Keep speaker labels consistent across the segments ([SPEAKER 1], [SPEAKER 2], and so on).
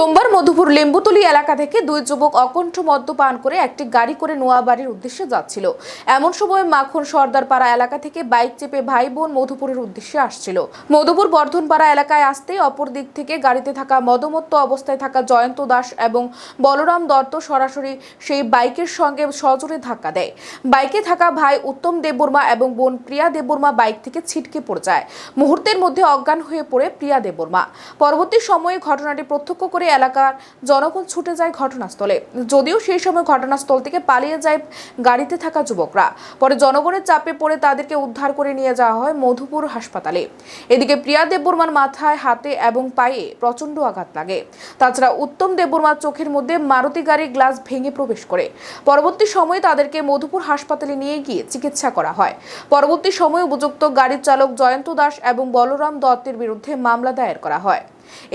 [SPEAKER 1] সোমবার মধুপুর লেম্বুতলী এলাকা থেকে দুই যুবক অকণ্ঠ মদ্যপান করে একটি গাড়ি করে নোয়াবাড়ির উদ্দেশ্যে যাচ্ছিল। এমন সময় মাখন সর্দারপাড়া এলাকা থেকে বাইক চেপে ভাই বোন মধুপুরের উদ্দেশ্যে আসছিল। মধুপুর বর্ধনপাড়া এলাকায় আসতে অপর দিক থেকে গাড়িতে থাকা মদমত্ত অবস্থায় থাকা জয়ন্ত দাস এবং বলরাম দত্ত সরাসরি সেই বাইকের সঙ্গে সজোরে ধাক্কা দেয়। বাইকে থাকা ভাই উত্তম দেববর্মা এবং বোন প্রিয়া দেববর্মা বাইক থেকে ছিটকে পড়ে যায়। মুহূর্তের মধ্যে অজ্ঞান হয়ে পড়ে প্রিয়া দেববর্মা। পরবর্তী সময়ে ঘটনাটি প্রত্যক্ষ করে এলাকার জনগণ ছুটে যায় ঘটনাস্থলে। যদিও সেই সময় ঘটনাস্থল থেকে পালিয়ে যায় গাড়িতে থাকা যুবকরা। পরে জনগণের চাপে পড়ে তাদেরকে উদ্ধার করে নিয়ে যাওয়া হয় মধুপুর হাসপাতালে। এদিকে প্রিয়া দেববর্মার মাথায়, হাতে এবং পায়ে প্রচন্ড আঘাত লাগে। তাছাড়া উত্তম দেববর্মার চোখের মধ্যে মারুতি গাড়ির গ্লাস ভেঙে প্রবেশ করে। পরবর্তী সময়ে তাদেরকে মধুপুর হাসপাতালে নিয়ে গিয়ে চিকিৎসা করা হয়। পরবর্তী সময়ে উপযুক্ত গাড়ির চালক জয়ন্ত দাস এবং বলরাম দত্তের বিরুদ্ধে মামলা দায়ের করা হয়।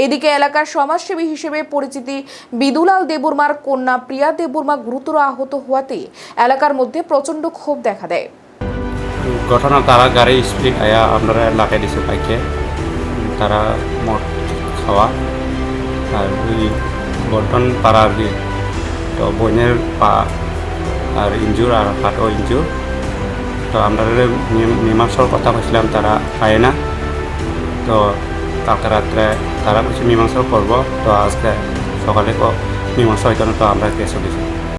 [SPEAKER 1] এদিকে এলাকার সমাজসেবী হিসেবে পরিচিতি বিদুলাল দেববর্মার কন্যা প্রিয়া দেববর্মা গুরুতর আহত হওয়াতে এলাকার মধ্যে প্রচন্ড ক্ষোভ দেখা দেয়।
[SPEAKER 2] ঘটনা তারা গাড়ি স্পিড আয়া আপনারা লাগাই দিছে বাইকে, তারা মদ খাওয়া আর ওই বর্ধন পাড়া আর কি, তো বোনের পা আর ইঞ্জুর আর হাতও ইঞ্জুর। তো আমরা মীমাংসার কথা বলছিলাম, তারা পায় না। তো কালকে রাত্রে তারা কিছু মীমাংসা করবো, তো আজকে সকালে মীমাংসা হইতো না, তো আমরা কেসও দিছি।